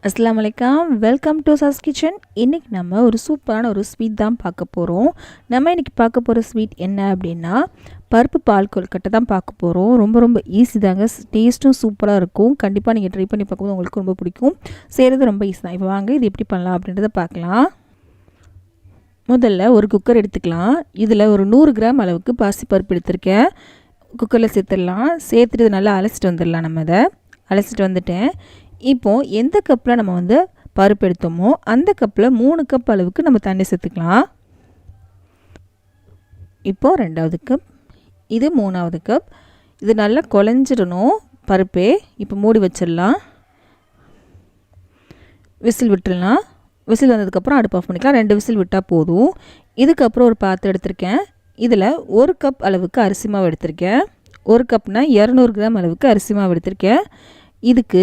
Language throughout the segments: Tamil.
அஸ்ஸலாமு அலைக்கும். Welcome to sauce kitchen. இன்றைக்கி நம்ம ஒரு சூப்பரான ஒரு ஸ்வீட் தான் பார்க்க போகிறோம். நம்ம இன்றைக்கி பார்க்க போகிற ஸ்வீட் என்ன அப்படின்னா பருப்பு பால் கொழுக்கட்டை தான் பார்க்க போகிறோம். ரொம்ப ரொம்ப ஈஸி தாங்க, டேஸ்ட்டும் சூப்பராக இருக்கும். கண்டிப்பாக நீங்கள் ட்ரை பண்ணி பார்க்கும்போது உங்களுக்கு ரொம்ப பிடிக்கும். செய்கிறது ரொம்ப ஈஸி தான். இப்போ வாங்க இது எப்படி பண்ணலாம் அப்படின்றத பார்க்கலாம். முதல்ல ஒரு குக்கர் எடுத்துக்கலாம். இதில் ஒரு 100 கிராம் அளவுக்கு பாசிப்பருப்பு எடுத்திருக்கேன். குக்கரில் சேர்த்துடலாம். சேர்த்துட்டு இதை நல்லா அலசிட்டு வந்துடலாம். நம்ம இதை அலசிட்டு வந்துட்டேன். இப்போது எந்த கப்பில் நம்ம பருப்பு எடுத்தோமோ அந்த கப்பில் 3 கப் அளவுக்கு நம்ம தண்ணி சேர்த்துக்கலாம். இப்போது 2வது கப், இது 3வது கப். இது நல்லா குழஞ்சிடணும் பருப்பே. இப்போ மூடி வச்சிடலாம். விசில் விட்டுடலாம். விசில் வந்ததுக்கப்புறம் அடுப்பு ஆஃப் பண்ணிக்கலாம். 2 விசில் விட்டால் போதும். இதுக்கப்புறம் ஒரு பாத்திரம் எடுத்திருக்கேன். இதில் 1 கப் அளவுக்கு அரிசி மாவு எடுத்திருக்கேன். 1 கப்னா 200 கிராம் அளவுக்கு அரிசி மாவு எடுத்திருக்கேன். இதுக்கு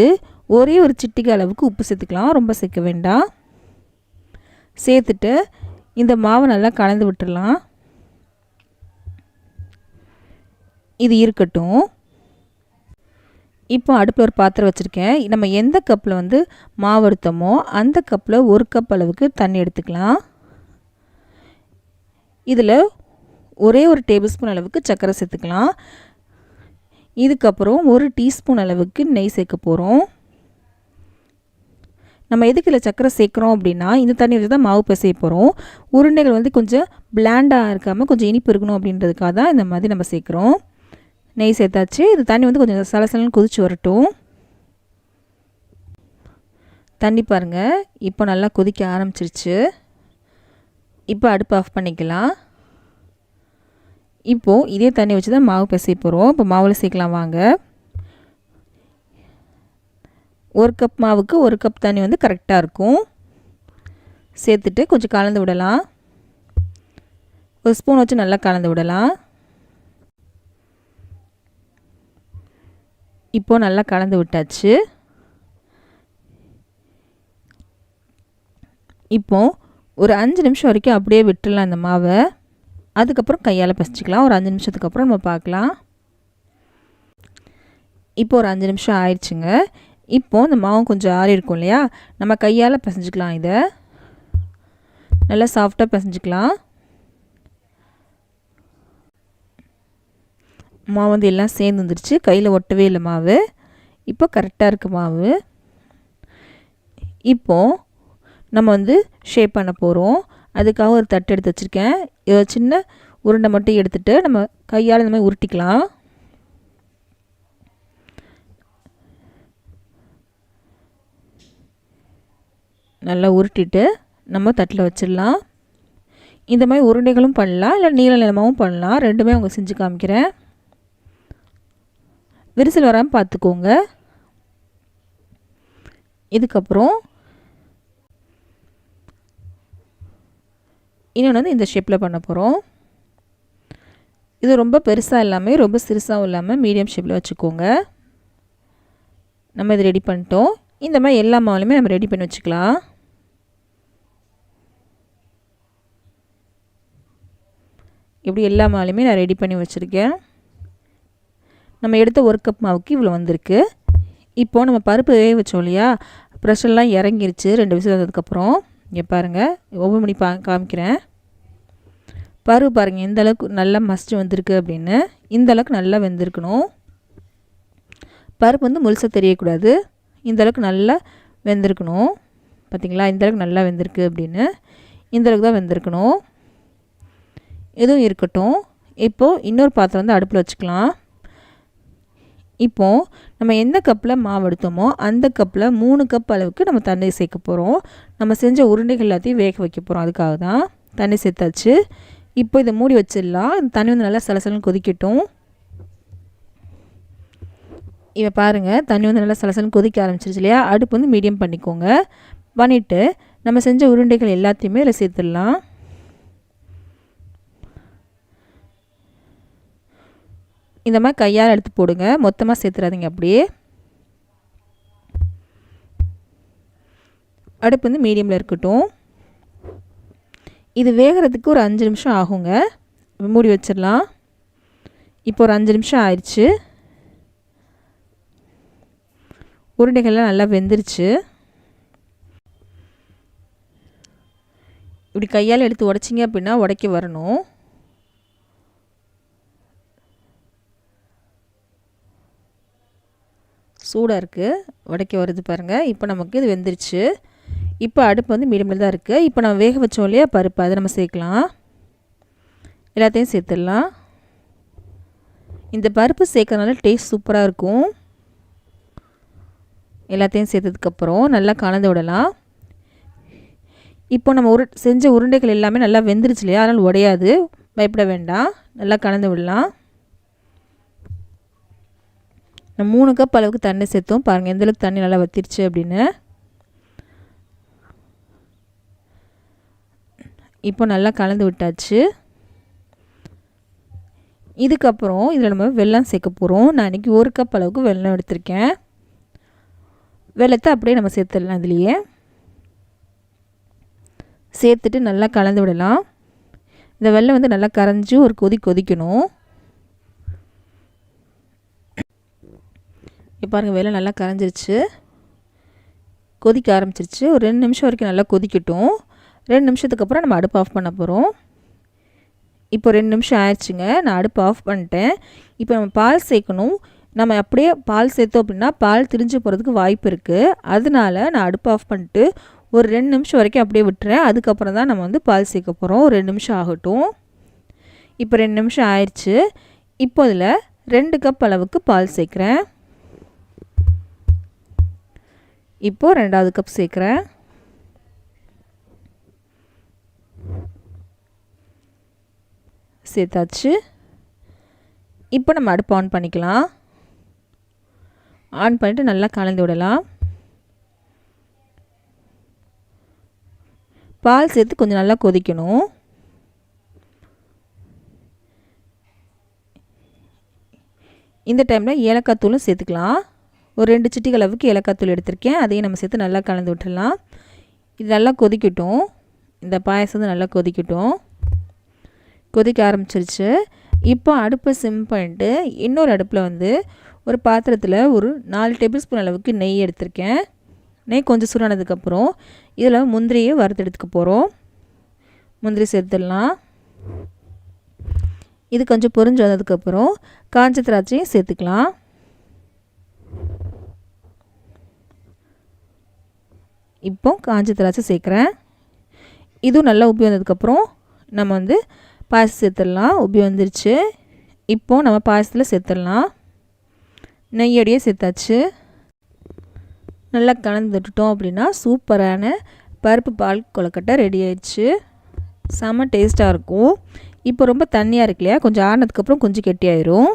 ஒரே ஒரு சிட்டிகை அளவுக்கு உப்பு சேர்த்துக்கலாம். ரொம்ப சேர்க்க வேண்டாம். சேர்த்துட்டு இந்த மாவை நல்லா கலந்து விட்டுடலாம். இது இருக்கட்டும். இப்போ அடுப்பில் ஒரு பாத்திரம் வச்சுருக்கேன். நம்ம எந்த கப்பில் மாவு எடுத்தோமோ அந்த கப்பில் 1 கப் அளவுக்கு தண்ணி எடுத்துக்கலாம். இதில் ஒரே ஒரு டேபிள் ஸ்பூன் அளவுக்கு சர்க்கரை சேர்த்துக்கலாம். இதுக்கப்புறம் 1 டீஸ்பூன் அளவுக்கு நெய் சேர்க்க போகிறோம். நம்ம எதுக்கு இல்லை சர்க்கரை சேர்க்குறோம் அப்படின்னா இந்த தண்ணி வச்சு தான் மாவு பிசைய போகிறோம். உருண்டைகள் கொஞ்சம் பிளாண்டாக இருக்காமல் கொஞ்சம் இனிப்பு இருக்கணும் அப்படின்றதுக்காக தான் இந்த மாதிரி நம்ம சேர்க்குறோம். நெய் சேர்த்தாச்சு. இது தண்ணி கொஞ்சம் சலசலன்னு கொதிச்சு வரட்டும். தண்ணி பாருங்கள் இப்போ நல்லா கொதிக்க ஆரம்பிச்சிருச்சு. இப்போ அடுப்பு ஆஃப் பண்ணிக்கலாம். இப்போது இதே தண்ணி வச்சு தான் மாவு பிசைய போகிறோம். இப்போ மாவில் சேர்க்கலாம் வாங்க. 1 கப் மாவுக்கு 1 கப் தண்ணி கரெக்டாக இருக்கும். சேர்த்துட்டு கொஞ்சம் கலந்து விடலாம். ஒரு ஸ்பூன் வச்சு நல்லா கலந்து விடலாம். இப்போது நல்லா கலந்து விட்டாச்சு. இப்போது ஒரு 5 நிமிஷம் வரைக்கும் அப்படியே விட்டுடலாம் இந்த மாவை. அதுக்கப்புறம் கையால் பிசைச்சிக்கலாம். ஒரு 5 நிமிஷத்துக்கு அப்புறம் நம்ம பார்க்கலாம். இப்போ ஒரு 5 நிமிஷம் ஆயிடுச்சுங்க. இப்போது இந்த மாவு கொஞ்சம் ஆறி இருக்கும் இல்லையா, நம்ம கையால் பிசைஞ்சிக்கலாம். இதை நல்லா சாஃப்டாக பிசைஞ்சிக்கலாம். மாவு எல்லாம் சேர்ந்து வந்துடுச்சு. கையில் ஒட்டவே இல்லை மாவு. இப்போ கரெக்டாக இருக்குது மாவு. இப்போது நம்ம ஷேப் பண்ண போகிறோம். அதுக்காக ஒரு தட்டு எடுத்து வச்சுருக்கேன். சின்ன உருண்டை மட்டும் எடுத்துகிட்டு நம்ம கையால் இந்த மாதிரி உருட்டிக்கலாம். நல்லா உருட்டிட்டு நம்ம தட்டில் வச்சிடலாம். இந்த மாதிரி உருண்டைகளும் பண்ணலாம், இல்லை நீள நிலமாகவும் பண்ணலாம். ரெண்டுமே அவங்க செஞ்சு காமிக்கிறேன். விரிசல் வராமல் பார்த்துக்கோங்க. இதுக்கப்புறம் இன்னொன்று இந்த ஷேப்பில் பண்ண போகிறோம். இது ரொம்ப பெருசாக இல்லாமல் ரொம்ப சிறுசாகவும் இல்லாமல் மீடியம் ஷேப்பில் வச்சுக்கோங்க. நம்ம இது ரெடி பண்ணிட்டோம். இந்த மாதிரி எல்லா மாவுலையுமே நம்ம ரெடி பண்ணி வச்சுக்கலாம். இப்படி எல்லா மாவுலையுமே நான் ரெடி பண்ணி வச்சுருக்கேன். நம்ம எடுத்த 1 கப் மாவுக்கு இவ்வளோ வந்திருக்கு. இப்போது நம்ம பருப்பு வேக வச்சோம் இல்லையா, ப்ரெஷர்லாம் இறங்கிருச்சு 2 விசில் வந்ததுக்கப்புறம். இங்கே பாருங்கள், ஓப்பன் பண்ணி காமிக்கிறேன். பருப்பு பாருங்கள் எந்த அளவுக்கு நல்லா மசிச்சு வந்திருக்கு அப்படின்னு. இந்த அளவுக்கு நல்லா வெந்திருக்கணும். பருப்பு முழுசாக தெரியக்கூடாது. இந்த அளவுக்கு நல்லா வெந்திருக்கணும். பார்த்திங்களா, இந்த அளவுக்கு நல்லா வெந்திருக்கு அப்படின்னு. இந்த அளவுக்கு தான் வெந்திருக்கணும். இதுவும் இருக்கட்டும். இப்போது இன்னொரு பாத்திரம் அடுப்பில் வச்சுக்கலாம். இப்போது நம்ம எந்த கப்பில் மாவு எடுத்தோமோ அந்த கப்பில் 3 கப் அளவுக்கு நம்ம தண்ணி சேர்க்க போகிறோம். நம்ம செஞ்ச உருண்டைகள் எல்லாத்தையும் வேக வைக்க போகிறோம். அதுக்காக தான் தண்ணி சேர்த்தாச்சு. இப்போ இதை மூடி வச்சிடலாம். தண்ணி நல்லா சலசலன்னு கொதிக்கட்டும். இப்போ பாருங்கள் தண்ணி நல்லா சலசலன்னு கொதிக்க ஆரம்பிச்சிருச்சு இல்லையா. அடுப்பு மீடியம் பண்ணிக்கோங்க. பண்ணிவிட்டு நம்ம செஞ்ச உருண்டைகள் எல்லாத்தையுமே இதில் சேர்த்துடலாம். இந்த மாதிரி கையால் எடுத்து போடுங்க. மொத்தமாக சேர்த்துறாதீங்க அப்படியே. அடுப்பு மீடியமில் இருக்கட்டும். இது வேகிறதுக்கு ஒரு 5 நிமிஷம் ஆகுங்க. மூடி வச்சிடலாம். இப்போ ஒரு 5 நிமிஷம் ஆயிடுச்சு. உருண்டைகள்லாம் நல்லா வெந்துருச்சு. இப்படி கையால் எடுத்து உடைச்சிங்க அப்படின்னா உடைக்க வரணும். சூடாக இருக்குது, உடைக்க வருது பாருங்கள். இப்போ நமக்கு இது வெந்துருச்சு. இப்போ அடுப்பு வந்து மீடியமில் தான் இருக்குது. இப்போ நம்ம வேக வச்சோம் இல்லையா பருப்பு, அதை நம்ம சேர்க்கலாம். எல்லாத்தையும் சேர்த்துடலாம். இந்த பருப்பு சேர்க்கறதுனால டேஸ்ட் சூப்பராக இருக்கும். எல்லாத்தையும் சேர்த்ததுக்கப்புறம் நல்லா கலந்து விடலாம். இப்போ நம்ம செஞ்ச உருண்டைகள் எல்லாமே நல்லா வெந்துருச்சு இல்லையா, அதனால் உடையாது, பயப்பட வேண்டாம். நல்லா கலந்து விடலாம். நான் 3 கப் அளவுக்கு தண்ணி சேர்த்தோம். பாருங்கள் எந்தளவுக்கு தண்ணி நல்லா வத்திருச்சு அப்படின்னு. இப்போ நல்லா கலந்து விட்டாச்சு. இதுக்கப்புறம் இதில் நம்ம வெல்லம் சேர்க்க போகிறோம். நான் இன்றைக்கி 1 கப் அளவுக்கு வெல்லம் எடுத்திருக்கேன். வெல்லத்தை அப்படியே நம்ம சேர்த்துடலாம். இதுலேயே சேர்த்துட்டு நல்லா கலந்து விடலாம். இந்த வெல்லம் வந்து நல்லா கரைஞ்சி ஒரு கொதிக்கணும். இப்போ பாருங்கள் வெல்லம் நல்லா கரைஞ்சிருச்சு, கொதிக்க ஆரம்பிச்சிருச்சு. ஒரு 2 நிமிஷம் வரைக்கும் நல்லா கொதிக்கட்டும். 2 நிமிஷத்துக்கு அப்புறம் நம்ம அடுப்பு ஆஃப் பண்ண போகிறோம். இப்போ 2 நிமிஷம் ஆயிடுச்சுங்க, நான் அடுப்பு ஆஃப் பண்ணிட்டேன். இப்போ நம்ம பால் சேர்க்கணும். நம்ம அப்படியே பால் சேர்த்தோம் அப்படின்னா பால் திரிஞ்சு போகிறதுக்கு வாய்ப்பு இருக்குது. அதனால நான் அடுப்பு ஆஃப் பண்ணிட்டு ஒரு 2 நிமிஷம் வரைக்கும் அப்படியே விட்டுறேன். அதுக்கப்புறம் தான் நம்ம வந்து பால் சேர்க்க போகிறோம். ஒரு 2 நிமிஷம் ஆகட்டும். இப்போ 2 நிமிஷம் ஆயிடுச்சு. இப்போ இதில் 2 கப் அளவுக்கு பால் சேர்க்குறேன். இப்போ 2வது கப் சேர்க்குறேன். சேர்த்தாச்சு. இப்போ நம்ம அடுப்பு ஆன் பண்ணிக்கலாம். ஆன் பண்ணிவிட்டு நல்லா கலந்து விடலாம். பால் சேர்த்து கொஞ்சம் நல்லா கொதிக்கணும். இந்த டைமில் ஏலக்காய் தூளும் சேர்த்துக்கலாம். ஒரு 2 சிட்டிகை அளவுக்கு ஏலக்காய் தூள் எடுத்திருக்கேன். அதையும் நம்ம சேர்த்து நல்லா கலந்து விட்டுடலாம். இது நல்லா கொதிக்கட்டும். இந்த பாயசம் வந்து நல்லா கொதிக்கட்டும். கொதிக்க ஆரம்பிச்சிருச்சு. இப்போ அடுப்பை சிம் பண்ணிட்டு இன்னொரு அடுப்பில் வந்து ஒரு பாத்திரத்தில் ஒரு 4 டேபிள் ஸ்பூன் அளவுக்கு நெய் எடுத்திருக்கேன். நெய் கொஞ்சம் சூடானதுக்கப்புறம் இதில் முந்திரியை வறுத்து எடுத்துக்க போகிறோம். முந்திரி சேர்த்துடலாம். இது கொஞ்சம் பொரிஞ்சு வந்ததுக்கப்புறம் காஞ்ச திராட்சையும் சேர்த்துக்கலாம். இப்போ காஞ்ச திராட்சை சேர்க்குறேன். இதுவும் நல்லா உப்பி வந்ததுக்கப்புறம் நம்ம வந்து பாயசம் சேர்த்துடலாம். உப்பி வந்துருச்சு. இப்போது நம்ம பாயசத்தில் சேர்த்துடலாம். நெய்யோடையே சேர்த்தாச்சு. நல்லா கலந்து விட்டுட்டோம் அப்படின்னா சூப்பரான பருப்பு பால் கொழுக்கட்டை ரெடி ஆயிடுச்சு. செம்ம டேஸ்ட்டாக இருக்கும். இப்போ ரொம்ப தண்ணியாக இருக்கு இல்லையா, கொஞ்சம் ஆறினதுக்கப்புறம் கொஞ்சம் கெட்டியாயிரும்.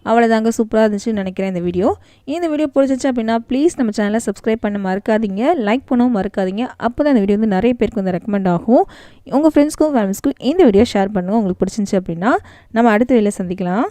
அவ்வளோதாங்க, சூப்பராக இருந்துச்சுன்னு நினைக்கிறேன் இந்த வீடியோ. இந்த வீடியோ பிடிச்சிச்சு அப்படின்னா ப்ளீஸ் நம்ம சேனலை சப்ஸ்கிரைப் பண்ண மறக்காதீங்க, லைக் பண்ணவும் மறக்காதீங்க. அப்போ தான் இந்த வீடியோ வந்து நிறைய பேருக்கு வந்து ரெக்கமெண்ட் ஆகும். உங்கள் ஃப்ரெண்ட்ஸ்க்கும் ஃபேமிலிஸ்க்கும் இந்த வீடியோ ஷேர் பண்ணுங்கள் உங்களுக்கு பிடிச்சிருந்துச்சி அப்படின்னா. நம்ம அடுத்த வீடியோவில் சந்திக்கலாம்.